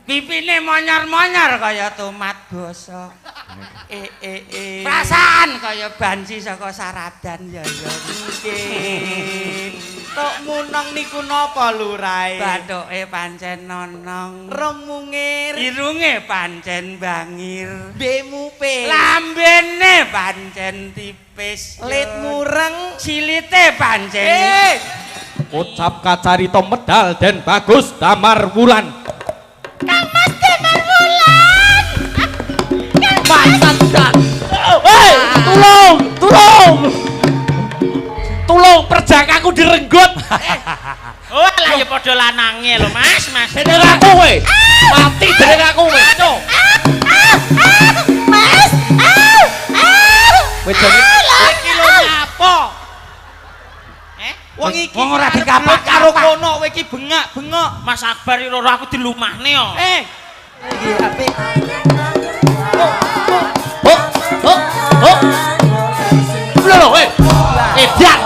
Pipine monyor-monyor kaya tomat bosok. Perasaan kaya banci saka Saradan ya nggih. Tok munong niku napa lurae? Bathuke pancen nonong. Rong mungir. Irunge pancen bangir. Bemupe. Lambene pancen tipis. Lit mureng. Silite pancen. Ucap kacarita medal den bagus damar wulan. Kang Mas Damar Wulan. Mantan dan. Hei, tolong perjakaku direnggut. Oh, lah ya padha lanange lho, Mas. Dening aku kowe. Mati dening aku kowe. Mas. Wedane Iki lho nyapa? Wong iki ora dikapak karo kono kowe iki bengak-bengok. Mas Akbar iki loro aku dilumahne yo. Iki apik. Lho, Edian.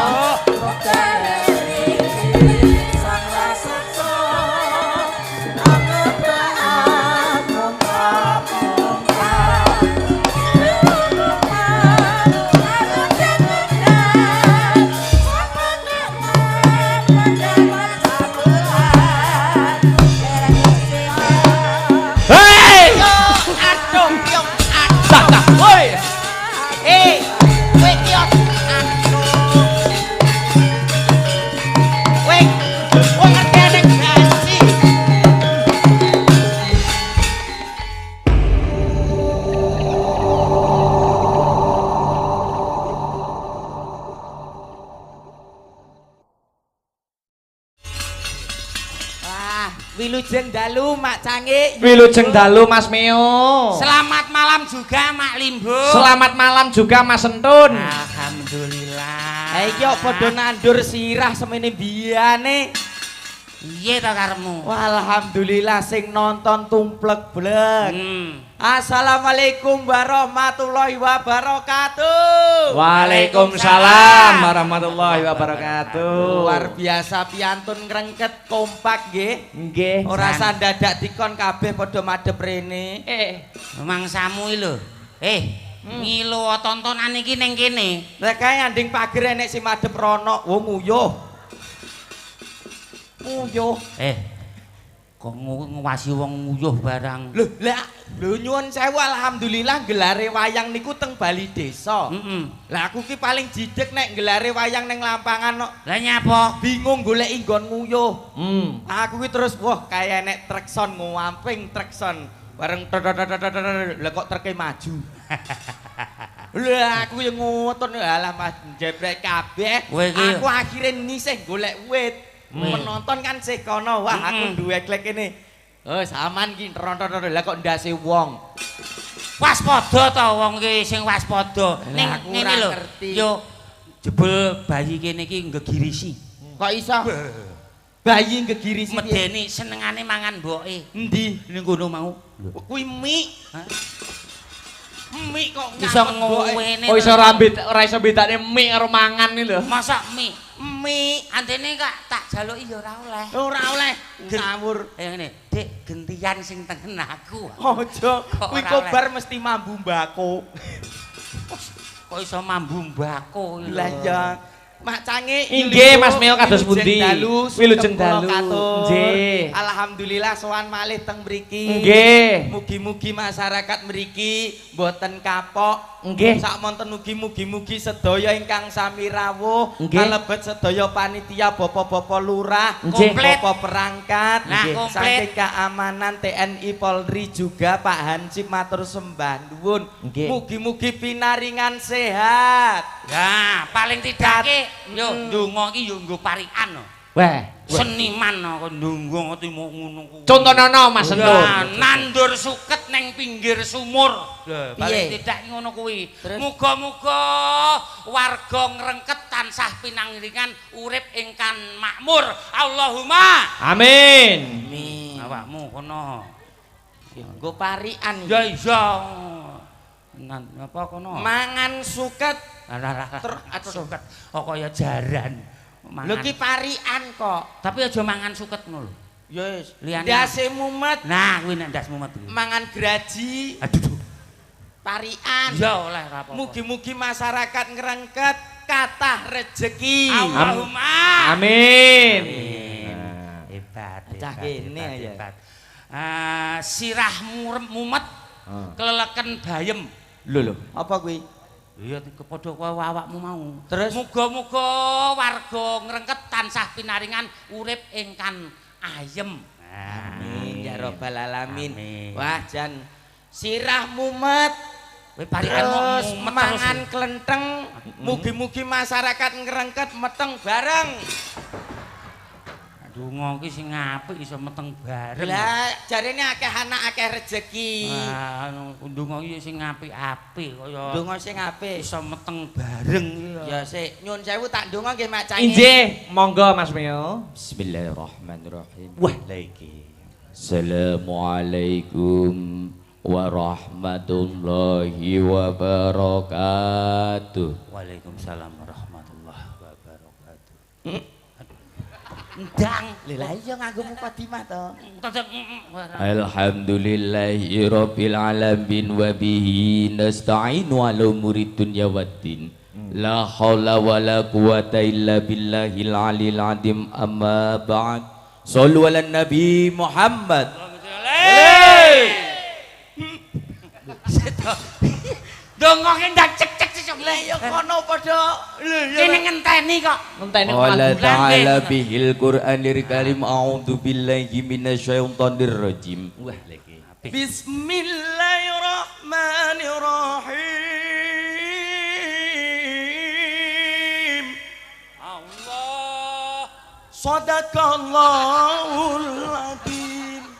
Wilujeng dalu Mak Cangik. Wilujeng dalu Mas Meo. Selamat malam juga Mak Limbo. Selamat malam juga Mas Sentun. Alhamdulillah. Iki kok padha nandur sirah semene biyane. Iya ta karemu. Alhamdulillah sing nonton tumplek blek. Assalamualaikum warahmatullahi wabarakatuh. Waalaikumsalam warahmatullahi wabarakatuh. Luar biasa piantun ngrengket kompak nggih. Nggih. Ora sandadak dikon kabeh padha madhep rene. Mangsamu iki lho. Ngilo tontonan iki ning kene. Lah kae anding pager enek si madhep rono. Wong nguyuh. Nguyuh. Kok ngwasi wong nguyuh barang. Lho nyuwun sewu alhamdulillah gelare wayang niku teng Bali Desa. Lah aku ki paling jideg nek gelare wayang ning lapangan kok. Lah nyapa? Bingung goleki nggon nguyuh. Aku ki terus wah kaya nek trekson nguamping trekson bareng lah kok treke maju. Lah aku yang ngoten alah Mas jebrek kabeh. Aku akhire nisih golek wit. Menonton kan sih kono. Wah aku duwe klek kene. Saman ki nronton lah kok ndase wong. Waspada ta wong ki sing waspada. Ning aku ngene ora lho. ngerti. Yo jebul bayi kene iki gegirisi. Kok iso? Bayi gegirisi Medeni senengane mangan mboke. Endi? Ning kono mau. Kuwi mie. Mie kok Iso ngowene. Oh iso ora iso bedane mie karo mangan iki lho. Masak mie. Mie Antene kak tak jaluki ya ora oleh. ora oleh ngawur. Ngene, Dik, gentian sing tengen aku. Aja, kuwi ora kobar mesti mambu mbako. Kok iso mambu mbako iki lho. Lah ya, Mak Cangik Inggih Mas Meo kados pundi? Wilujeng dalu. Nggih. Alhamdulillah sowan malih teng mriki. Nggih. Mugi-mugi masyarakat mriki boten kapok. Nggih. Samonten mugi-mugi sedaya ingkang sami rawuh, kalebet sedaya panitia bapak-bapak lurah, komplit bapak perangkat, komplit saking keamanan TNI Polri juga Pak Hansip matur sembah nuwun. Mugi-mugi pinaringan sehat. Ya, paling tidak yo ndonga iki yo nggo parikan. Wah, seniman kok ndonga ngerti mau ngono kuwi. Contonono Mas Sentun. Nandur suket ning pinggir sumur. Lah, paling tidak ngono kuwi. Muga-muga warga ngrengket tansah pinangiringan urip ingkang makmur. Allahumma amin. Amin. Awakmu kono. Nggo parikan. Ya iya. Apa kono? Mangan suket. Suket. Kok kaya jaran. Lho ki parikan kok. Tapi aja mangan suket ngono lho. Ya wis. Liyane. Ndase mumet. Nah, kuwi nek ndas mumet kuwi. Mangan graji. Aduh. Parian. Ya oleh ora apa-apa. Mugi-mugi masyarakat ngrengket kathah rejeki. Allahumma. Amin. Hebat. Cah kene ya. Sirah mumet keleleken bayem. Lho, apa kuwi? Iya kepada awakmu mau. Terus muga-muga warga ngrengket tansah pinaringan urip ingkang ayem. Amin ya rabbal alamin. Amin. Wah, jan sirah mumet. Kowe parikan mangan klenteng. Mugi-mugi masyarakat ngrengket meteng bareng. Donga iki sing apik iso meteng bareng. Lah, jarene akeh anak akeh rejeki. Ah, donga iki sing apik-apik kaya. Donga sing apik Iso meteng bareng ya sik nyun sewu tak ndonga nggih Mak Cangi. Injih, monggo Mas Mio. Bismillahirrahmanirrahim. Wah, lagi. Assalamualaikum warahmatullahi wabarakatuh. Waalaikumsalam warahmatullahi wabarakatuh. Ndang, Lah iya nganggo mukadimah to. Alhamdulillahi rabbil alamin wa bihi nasta'inu ala umuri dunya waddin. La haula wala quwata illa billahil aliyil azim amma ba'd. Shallu ala nabi Muhammad. Donga ki ndak cek-cek sesuk. Lah ya kono padha Kene ngenteni kok. Ngenteni Allah lagu. ta'ala bihil Qur'anil karim a'udzu billahi minasyaitonir rajim. Wah lagi. Bismillahirrahmanirrahim. Allah. Shadaqallahul adzim.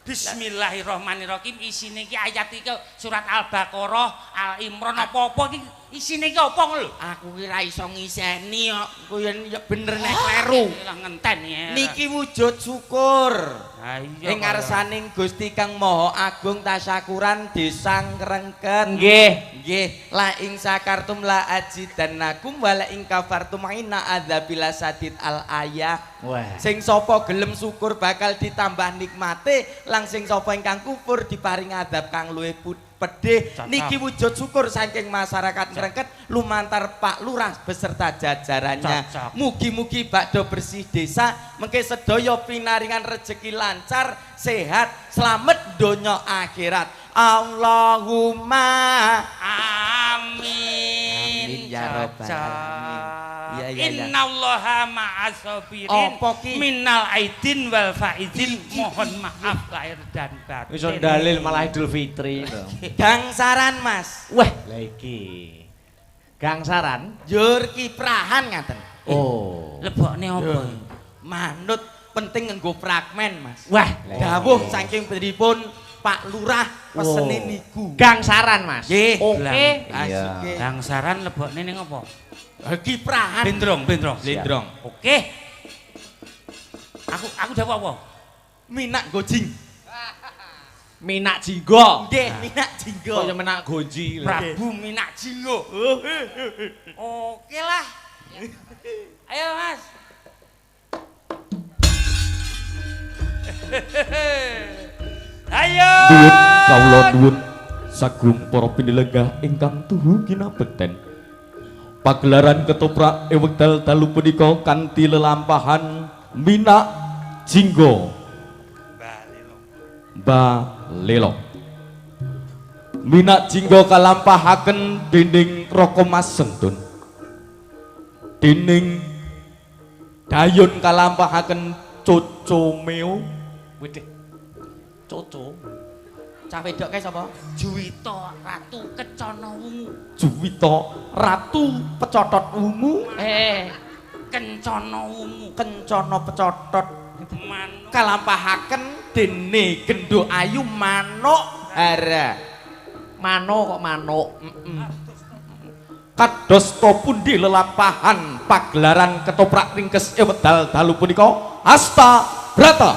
Bismillahirrahmanirrahim. Isine iki ayat iki surat Al-Baqarah, Al-Imran apa-apa iki isine iki apa lho? Aku ki ra iso ngiseni kok. Ku yen bener nek kleru. Lah ngenteni ya. Niki wujud syukur. Ha iya. Ing ngarsaning Gusti Kang Maha Agung tasyakuran desa Ngrengket. Nggih. Nggih, la ing sakartum la ajidannakum wa la ing kafartum inna adzabil sadid al ayah. Wah. Sing sapa gelem syukur bakal ditambah nikmate, lang sing sapa ingkang kufur diparing adab kang luwih pedhe. Niki wujud syukur saking masyarakat Ngrengket lumantar Pak Lurah beserta jajarannya. Mugi-mugi bakdo bersih desa mengke sedaya pinaringan rejeki lancar, sehat, selamat donya akhirat. Allahumma Amin. ya rabbal alamin. Iya, iya, iya. Innallaha ma'as-sabirin. Apa ki? Minal aidin wal faizin. Mohon maaf lahir dan batin. Wis dalil malah Idul Fitri to. Gangsaran Mas. Wah, lagi. Gangsaran. Jur kiprahan ngaten. Oh. Lebokne apa? Manut penting nganggo fragmen Mas. Wah, Dawuh saking pripun Pak Lurah pesene niku. Gangsaran, Mas. Nggih. Oke. Asike. Gangsaran lebokne ning apa? Kiprahan. Bendrong. Lendrong. Oke. Aku dawuh apa? Minak gojing. Minak jinggo. Nggih, minak jinggo. Kaya menak goji. Prabu Minak Jinggo. Oke lah. Ayo Mas. Ayo. Nuwun kawula nuwun sagung para pinilenggah ingkang tuhu kinabekten. Pagelaran ketoprak ing wekdal dalu punika kanthi lelampahan Minak Jinggo Balelo. Minak Jinggo kalampahaken dening Raka Mas Sentun. Dening Dayun kalampahaken Coco Meo. Widih. Coco. Cah wedok kae sapa? Juwita Ratu Kecana Wungu. Juwita Ratu Pecotot Ungu. Kencana Wungu. Kencana pecotot Manuk. kalampahaken dene Gendho Ayu Manuk Hara. Mano kok manuk. Kados to pundi lelampahan pagelaran ketoprak ringkes wedal dalu punika Hasta Brata.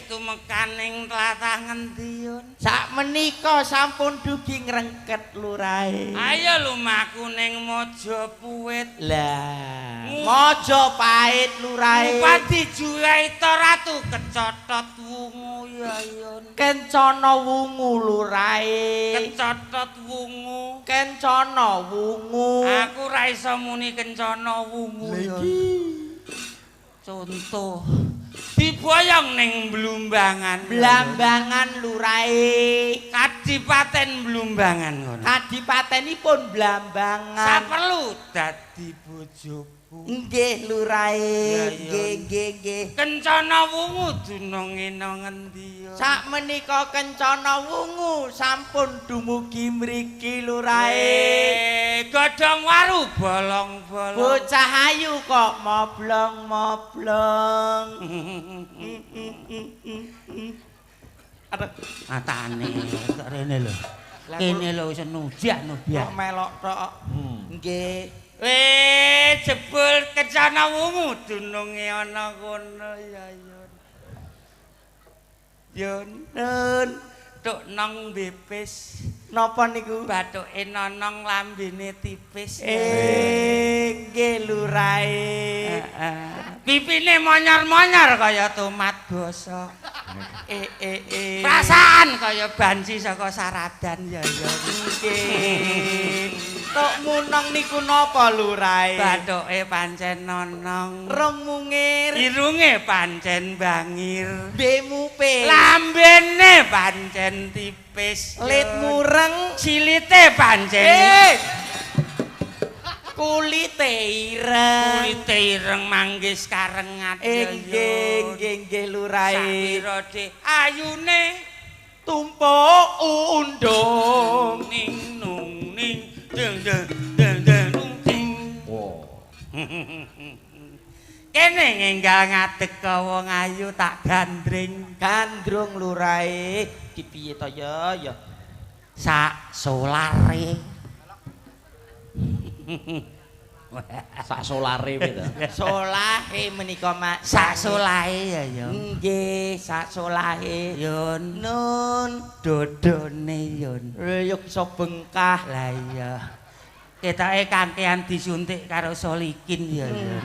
tumekaning tlatah ngendi yon? Sakmenika sampun dugi ngrengket lurahe. Ayo lumaku ning Majapahit. Lah, Majapahit lurahe. Bupati Juwaita Ratu kecotot wungu ya yon. Kencana wungu lurahe. Kecotot wungu. Kencana wungu. Aku ra iso muni kencana wungu ya. Contoh diboyong ning Blumbangan. Blambangan lurahe. Kadipaten Blumbangan ngono. Kadipatenipun Blambangan. Saperlu dadi bojoku. Nggih lurahe. Nggih. Kencana wungu dununge nang ngendi yo? Sakmenika Kencana wungu sampun dumugi mriki lurahe. Godhong waru bolong-bolong. Bocah ayu kok moblong-moblong. Atane kok rene lho. Kene lho wis nubiak. Kok melok tok. Nggih. Jebul Kencana wungu dununge ana kono ya yon. Yon, tuk nang bepis. Napa niku? Bathuke nonong lambene tipis. Nggih lurahe. Pipine monyor-monyor kaya tomat gosok. Perasaan kaya banci saka Saradan ya ya. Nggih. Tok munong niku napa lurahe? Bathuke pancen nonong. Remungir. Irunge pancen bangir. Bemupe. Lambene pancen tipis. Lit mureng. Silite pancen. Kulite ireng. Kulite ireng manggis karengat. Nggih lurahe. Sapira de ayune tumpuk undung ning nung ning deng nung ting. Kene ngenggal ngadeg ka wong ayu tak gandring. Gandrung lurahe. Dipiye to ya? Sak solare. Sak solare kuwi to. Solahe menika Mak. Sak solahe ya ya. Nggih, sak solahe. Yun Nun dodone yun. yo iso bengkah. Lah iya. Ketoke kangkean disuntik karo Solikin ya yun.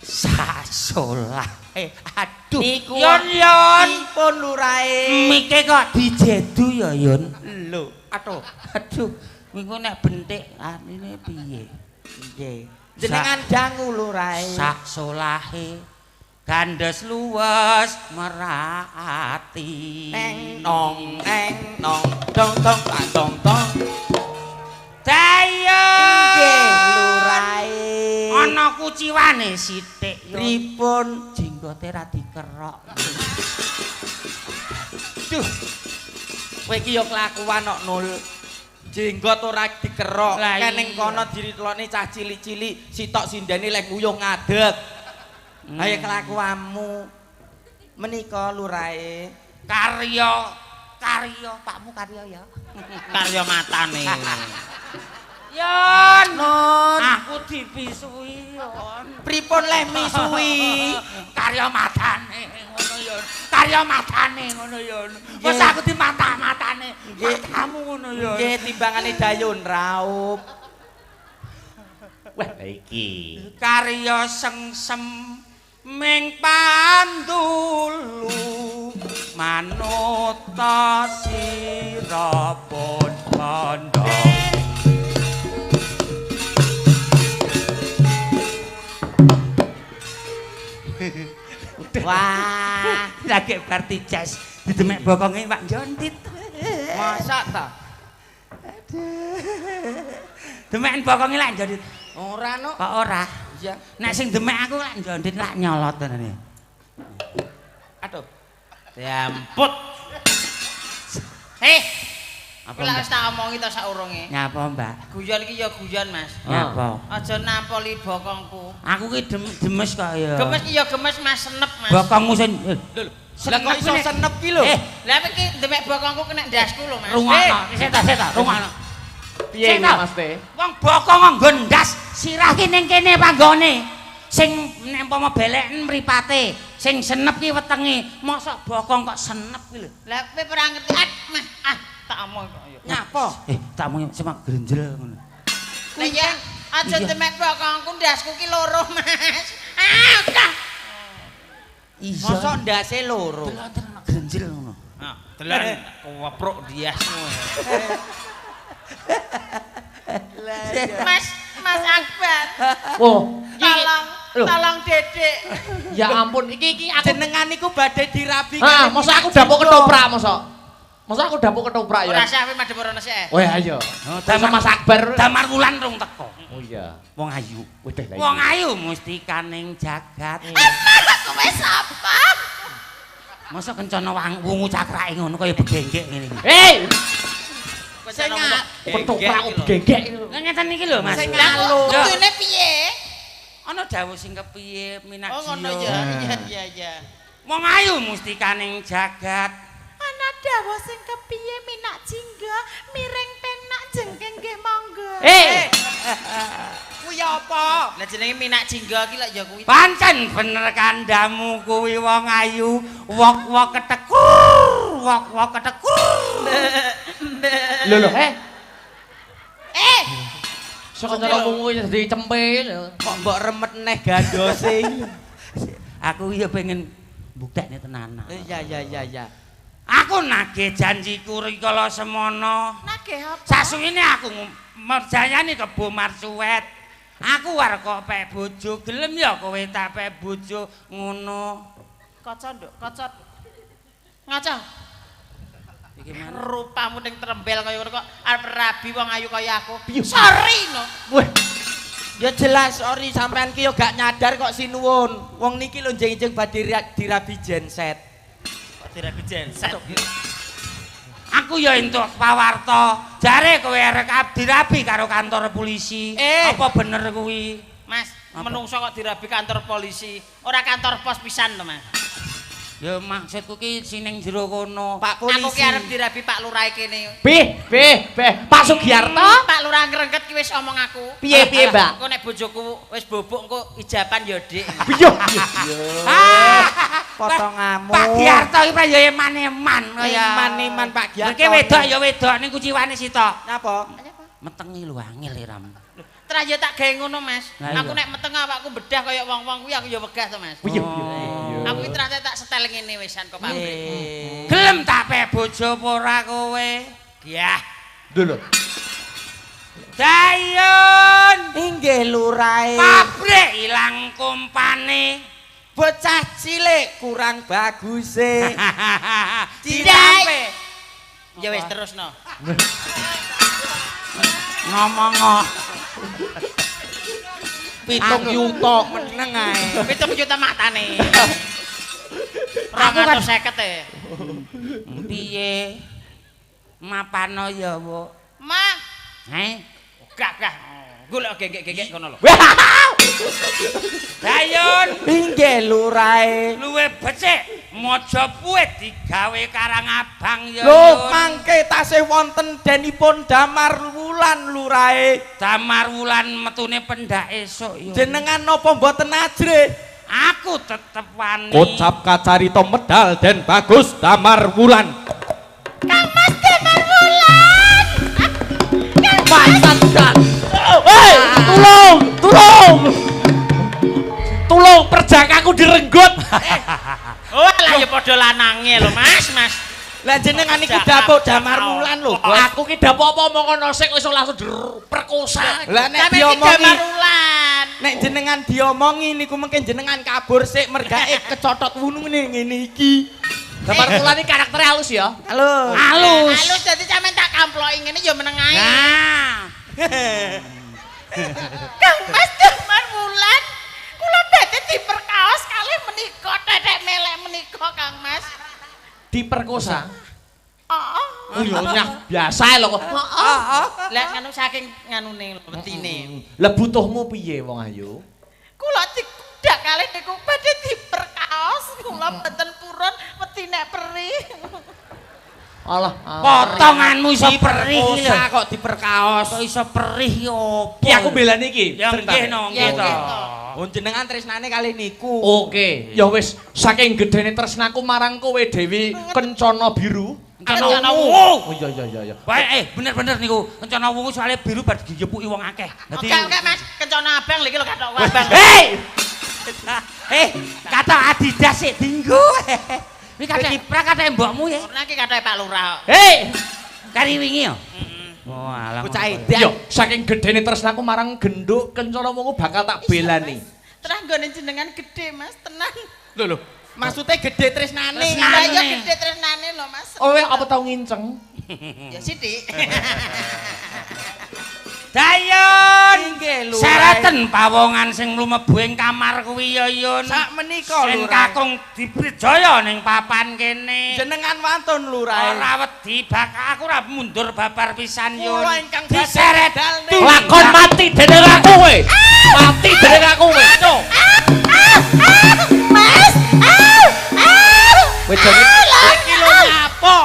Sak solahe. Aduh. Niku Yon pun lurahe. mike kok dijedu ya yun. Lho, Aduh. Minggu nek bentik anine piye? nggih. Jenengan dangu lurahe. Sak solahe gandes luwes merati. Neng nong dong tong. Dayo. Nggih lurahe. Ana kuciwane sithik yo. Pripun Jenggote ra dikerok. Duh. Kowe iki yo kelakuan kok nul. Jenggot ora dikerok. Lah Keneng kono diritlokne cah cilik-cilik, sitok sindene lek nguyuh ngadeg. Ayo kelakuanmu. Menika lurahe Karya pakmu karya ya. karya matane. Yon, Nun, aku dipisui yon. pripun leh misui? Karya matane ngono yon. Karya matane ngono yon. Wes aku dimata-matane. Matamu ngono yon. Nggih timbangane dayun raup. Wah, iki. Karya sengsem ming pandulu manut sira pun bondo. Wah, Lagi berarti jazz didemek bokonge Pak Jontit. masak ta? Demek bokonge lak Jontit. Ora no. Kok ora? Iya. Nek sing demek aku lak Jontit lak nyolot tenene. Aduh. Diamput. Apa Lah Mbak? wis tak omongi to saurunge. Nyapa Mbak? Guyon iki ya guyon, Mas. Nyapa? Aja nampoli bokongku. Aku ki demes kok ya. Gemes iya gemes Mas senep, Mas. Bokongmu sing Lah kok iso senep ki lho? Eh. Lah iki demek bokongku kena ndasku lho, Mas. Rungokno, seta, rungokno. Piye Seta. Mas Teh? Wong bokong nggo ndas, sirah ki ning kene panggone. sing nek umpama beleken mripate, sing senep ki wetenge, mosok bokong kok senep ki lho. Lah kowe ora ngerti tak omong kok ya. Nyapa? Tak omong semak grenjel ngono. Lah ya aja temek bokongku ndasku ki loro, Mas. Udah. Iya. Mosok ndase loro. Delok grenjel ngono. Nah, delan kewepruk diasmu. Mas Akbar. Oh, Tolong Dedek. ya ampun iki aku Jenengan niku badhe dirabi. Ah, masa aku dapuk ketoprak masa aku dapuk ketoprak ya. Ora sawi madhep ora sik. Oh iya. Sama Mas Akbar. Damar Wulan rung teko. Oh iya. Wong ayu. Wedeh lagi. Wong ayu mustikaning jagat. Kowe sapa? Masa kencana wungu cakrake ngono kaya begenggek ngene iki. Sing ketoprak gegek. Ngeten iki lho, Mas. Sing ngalung. Kudune piye? Ana dawuh sing kepiye Minakji. Oh ngono ya. Iya. Wong ayu mustikaning jagat. Ana dawuh sing kepiye minak jingga miring penak jengking nggih monggo. kuwi apa? Lah jenenge minak jingga ki lak ya kuwi. Pancen bener kandamu kuwi wong ayu, wok-wok ketekur, wok-wok ketekur. Lho, sok cara wungu dadi cempe lho. Kok mbok remet neh gandose. Aku ya pengen buktekne tenanan. Iya. Aku nagih janjiku rikala semono. Nagih apa? Sasuwene aku merjayani kebo marsuwet. Aku arep kok pek bojo, gelem ya kowe tak pek bojo ngono. Kaca nduk, kaca. Ngaca. Iki mana? Rupamu ning trembel kaya ngono kok arep rabi wong ayu kaya aku. Sorry no. Wah. Ya jelas ori sampean ki yo gak nyadar kok sinuwun. Wong niki lho njeng-njeng badhe dirabi genset. Kok dirabi genset. Aku ya entuk pawarta. Jare kowe arek dirabi karo kantor polisi. Apa bener kuwi? Mas, menungso kok dirabi kantor polisi, ora kantor pos pisan to, Mas. Ya maksudku ki sining jero kono. Pak polisi. Aku ki arep dirabi Pak Lurah kene. Pak Sugiyarto. Pak Lurah ngrengket ki wis omong aku. Piye, Mbak? Engko nek bojoku wis bobok engko ijaban ya, Dik. Yo. Potonganmu. Pak Giarto iki ya eman-eman kaya. Eman-eman Pak Giarto. Iki wedok ya wedok ning kuciwane sitok. Napa? Metengi lho angel Ram. Terus ya tak gawe ngono, Mas. Nah, iya. Aku nek meteng awakku bedah kaya wong-wong kuwi aku ya wegah to, Mas. Aku iki ternyata tak setel ngene wisan kok pabrik. Gelem tak pe bojo apa ora kowe? Yah. Lho. Dayun. Inggih lurae. Pabrik ilang kompane. Bocah cilik kurang baguse. Cirampe. Ya wis terusno. Ngomong 7 yuta meneng ae. 7 juta matane. Aku kan 250 piye? Mapano ya, Bu. Ma, gak. Golek gegek-gegek kono lho. Dayun. Inggih lurae. Luwe becik maja puet digawe karang abang ya. Lho, mangke tasih wonten denipun Damar Wulan lurae. Damar Wulan metune pendak esuk ya. Jenengan napa mboten ajrih? Aku tetep wani. Kocap kacarita medal den bagus Damar Wulan. Kang Mas Damar Wulan. Mantan kan. Tolong perjakaku direnggut. Oh, lah ya padha lanange lho, Mas. Lah jenengan iki dapuk Damar Wulan lho. Aku ki dapuk apa omong ngono sik wis langsung diperkosa. Lah nek Sampe iki diomongi Damar Wulan. nek jenengan diomongi niku mungkin jenengan kabur sik mergae kecotot wunung ngene iki. Damar Wulan iki karaktere halus ya. Halo. Halus dadi sampean tak kamploki ngene ya meneng ae. Nah. Kang Mas Damar Wulan, kula badhe diperkaos kalih menika tetek melek menika Kang Mas. Diperkosa. Heeh. Oh iya biasa lho kok. Lah nganu saking nganune wetine. Lah butuhmu piye wong ayu? Kula dikudak kalih niku badhe diperkaos, kula mboten purun wetine perih. Alah, Potonganmu iso perih lho. Kok diperkaos. Kok iso perih ya opo? Ki aku belani iki. Ya nggih no, nggih to. Oh jenengan tresnane kali niku. Oke, ya wis saking gedene tresnaku marang kowe Dewi Kencana Biru. Kencana Wungu. Oh iya. Bae bener-bener niku Kencana Wungu soalnya biru bar dijepuki wong akeh. Oke Mas, Kencana Abang lagi lho katok Abang. Katok Adidas sik dinggo. Iki katok mbokmu ya. Ora iki katoke Pak Lurah. Kari wingi yo. Oh, alah. Bocah edan. Yo, saking gedene tresnaku marang genduk Kencana Wungu bakal tak belani. Terus nggone jenengan gede Mas, tenang. Lho, Maksudnya gede tresnane. Lah ya gede tresnane lho Mas. kowe apa tau nginceng? Ya sithik. Dayon. Nggih lho. Sereten pawongan sing mlebu ing kamar kuwi ya Yun. Sak menika Sing lho. kakung diprijaya ning papan kene. Jenengan wantun lurah. Ora wedi aku ora mundur babar pisan Yun. Kula ingkang diseret badhe Lakon mati dening aku kowe. Mati dening aku kowe. Ayo. Mas. Wedane iki lho nyapa?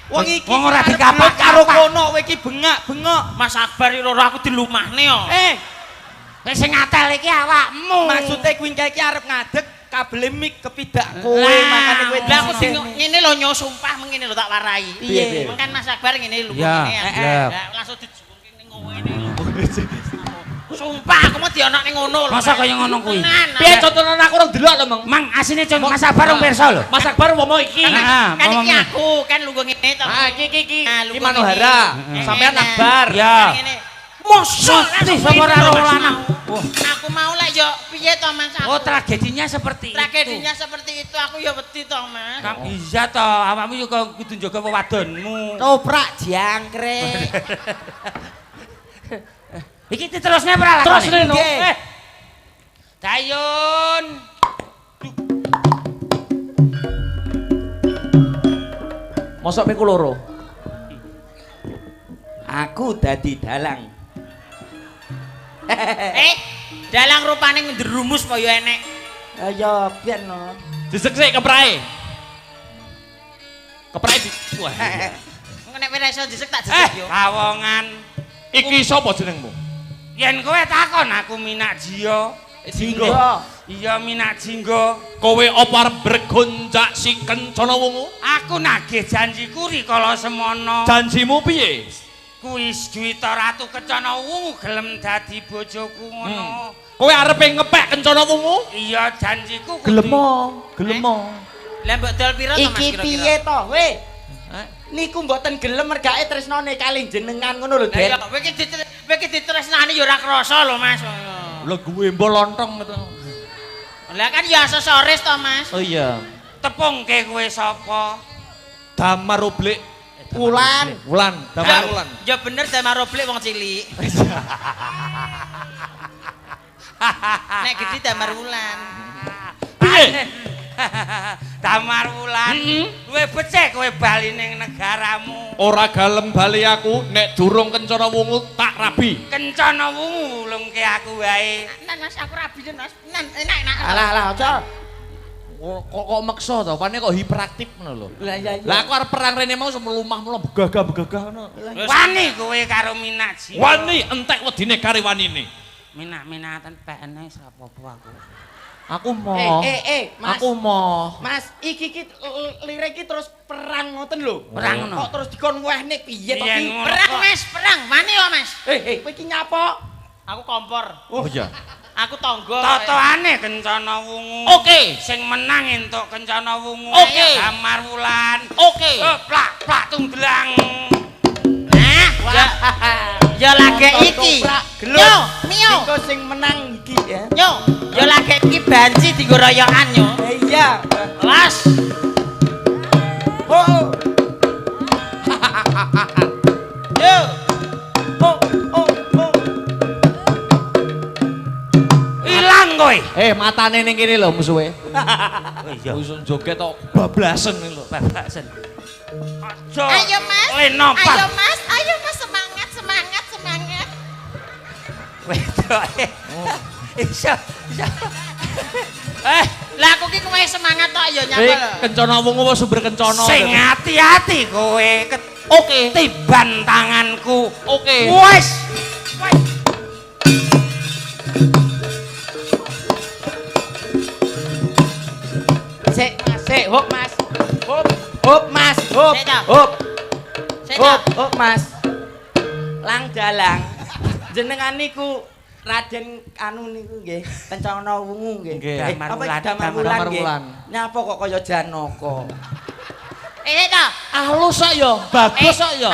Wong iki wong ora dikapak karo kono kowe iki bengak-bengok. Mas Akbar iki loro aku dilumahne yo. Sing ngatel iki awakmu. Maksudnya kuwi iki arep ngadeg kabel mic kepidak kowe Lah, makane kowe Lah aku sing ngene lho nyo sumpah mengene lho tak warai. Piye? Mengkan Mas Akbar ngene lho Ya, ngene. ya. Lah langsung dijungke ning ngene lho. Sumpah aku mau diono ning ngono lho. Masa kaya ngono kuwi? piye contohane aku ora delok lho, Mang. Mang asine Mas Sabar wong pirsa lho. Mas Akbar ngomong iki. Heeh, Kan iki ngomongnya. aku kan lungguh ngene to. Ah, iki. Nah, Iki lungguh Manohara. ngene. Sampean Ngene. Akbar. Ya. Ngene. Mosok Mesti sapa ora ora lanang. Aku mau lek yo piye to Mas aku. Oh, tragedinya seperti itu. Tragedinya seperti itu aku ya wedi to Mas. Kang iya to, awakmu yo kudu njaga wewadonmu. toprak jangkrik. Iki diterusne ora lakone? Terusne, no. Dayun. Mosok piku loro. Aku dadi dalang. Dalang rupane nderumus apa ya enek. Ya biyen no. Disek sik keprae. Keprae di. Wah. Nek ora iso disek tak disek yo. Kawongan. Iki sapa jenengmu? Yen kowe takon aku Minak Jio. Jinggo. Iya Minak Jinggo. Kowe apa arep bergonjak si Kencana Wungu? Aku nagih janjiku rikala semono. Janjimu piye? Kuwi Dwita Ratu Kencana Wungu gelem dadi bojoku ngono. Kowe arepe ngepek Kencana Wungu? Iya janjiku Gelemo. Lah mbok dol pira to Mas Iki kira-kira? piye to, we? Niku mboten gelem mergake tresnane kalih jenengan ngono lho, Lah ya Den. kowe iki ditresnani ya ora krasa lho Mas. Lah gue mbolontong gitu. Lah kan ya aksesoris to Mas. Oh iya. tepungke kowe sapa? Damar Oblik. Wulan. Damar Wulan. Ya bener Damar Oblik wong cilik. Nek gede Damar Wulan. Piye? Damar Wulan. Kowe becik kowe bali ning negaramu. Ora galem bali aku nek durung Kencana Wungu tak rabi. Kencana Wungu ulungke aku wae. Nan Mas aku rabi Mas. Nan enak. Alah aja. Kok meksa to, pane kok hiperaktif ngono lho. Lah iya. Lah aku arep perang rene mau semlumah-mulumah begagah ngono. Wani kowe karo Minak Jio. Wani entek wedine kare wanine. Minak-minatan PNS apa-apa aku. Aku mau. Mas. Aku mau. Mas, iki lirik iki terus perang ngoten lho. Perang ngono. Kok terus dikon wehne piye to Iya, iki? ngono. Perang Mas, perang. Wani yo Mas. Kowe iki nyapa? Aku kompor. Oh iya. Aku tangga. Totoane Kencana Wungu. Oke. Sing menang entuk Kencana Wungu. Oke. Damar Wulan. Oke. Plak tunggelang. Nah, ya lagi iki. Yo, Mio. Engko sing menang iki ya. Yo, ya lagi iki banci dienggo royokan yo. Iya. Las. Oh. Yo. Oh. Ilang kowe. Matane ning kene lho musuhe. Oh iya. Musuh joget tok bablasen lho. Babasen. Aja. Ayo Mas. Lenopan. Ayo Mas, semangat. Wedoke. Iso. Lah aku ki kowe semangat tok ya nyapa lho. Kencana Wungu apa sumber kencana? Sing hati-hati kowe. Oke. Tiban tanganku. Oke. Wes. Sik, hop Mas. Hop Mas, hop. Hop Mas. Lang dalang. Jenengan niku Raden anu niku nggih, Kencana Wungu nggih. Damar Wulan. Nyapa kok kaya Janaka? Halus kok ya, bagus kok ya.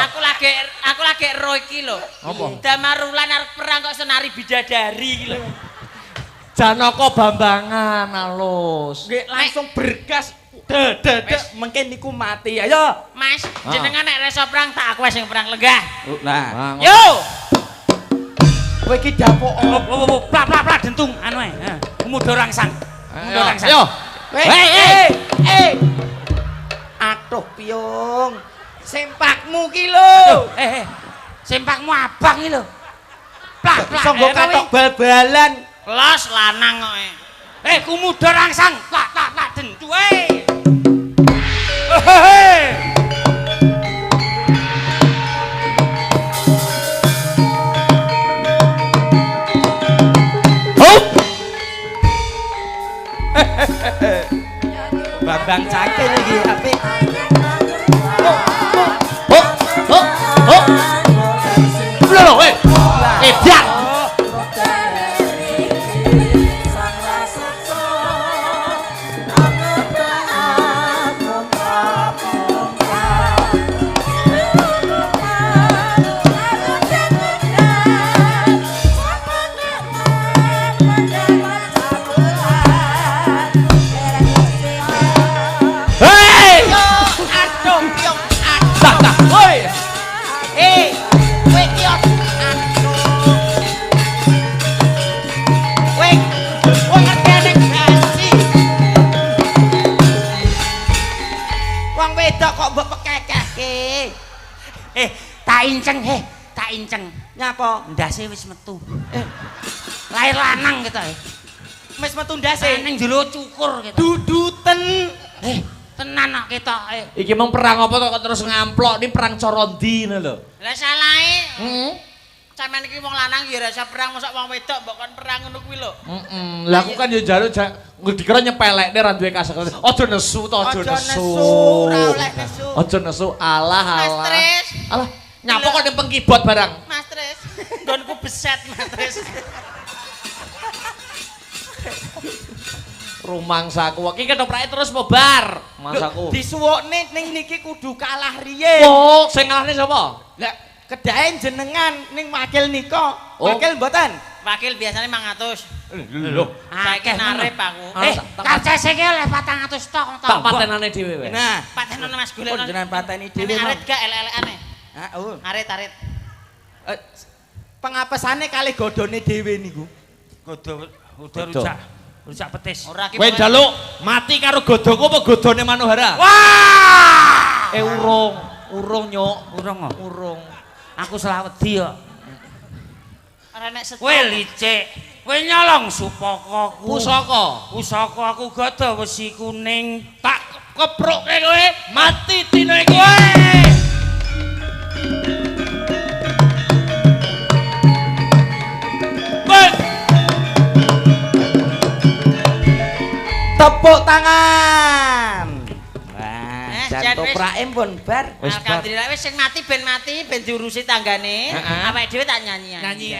Aku lagi ero iki lho. Apa? Damar Wulan arep perang kok senari bidadari iki lho. Janaka Bambangan halus. Nggih langsung bergas. Dedek mengke niku mati. Ayo. Mas, jenengan nek reso perang tak aku sing perang lenggah. Nah. Yo. Kowe iki dapuk Plak dentung anu ae. Muda rangsang. Ayo. Hei. Aduh piyung. Sempakmu ki lho. Sempakmu abang iki lho. Plak. Iso nggo katok bal-balan. Los lanang kok. Kumuda rangsang. Plak dentu ae. Bambang Cakil iki apik. Lho, biar. Tak inceng. Nyapa? Ndase wis metu. Lahir lanang kita. Wis metu ndase. Ning jero cukur kita. Duduten. Tenan kok kita. Iki mung perang apa kok terus ngamplok ini perang cara ndi lho. Lah salahe. Sampeyan iki wong lanang ya rasa perang mosok wong wedok mbok kon perang ngono kuwi lho. Lah aku kan yo njaluk dikira nyepelekne ra duwe kasek. Aja nesu to, aja nesu. Ora oleh nesu. Aja nesu. Alah. Alah, nyapa kok ning pengkibot barang. Mas Tris, nggonku beset Mas Tris. Rumangsaku iki ketoprake terus mobar. Masaku. Disuwukne ning niki kudu kalah riyen. Oh, sing ngalahne sapa? Lah kedaen jenengan ning wakil nika. Wakil mboten? Wakil biasanya 500. Lho, saiki narep aku. Karcese ki oleh 400 tok. Tak patenane dhewe wae. Nah, patenane Mas golek. Jenengan pateni dhewe. Arit gak elek-elekane. Arit. pengapesane kalih godhone dhewe niku. Rujak petis. Kowe njaluk mati karo godhoku apa godhone Manohara? Wah! Urung nyuk, urung. Aku selawedi kok. Ora nek setok. Kowe licik. Kowe nyolong supakaku. Pusaka aku gada wesi kuning. Tak keprukke kowe mati dina iki. Tepuk tangan. Wah, jantoprake pun bar. Alhamdulillah wis sing mati ben diurusi tanggane. Awake dhewe tak nyanyi. Nyanyi.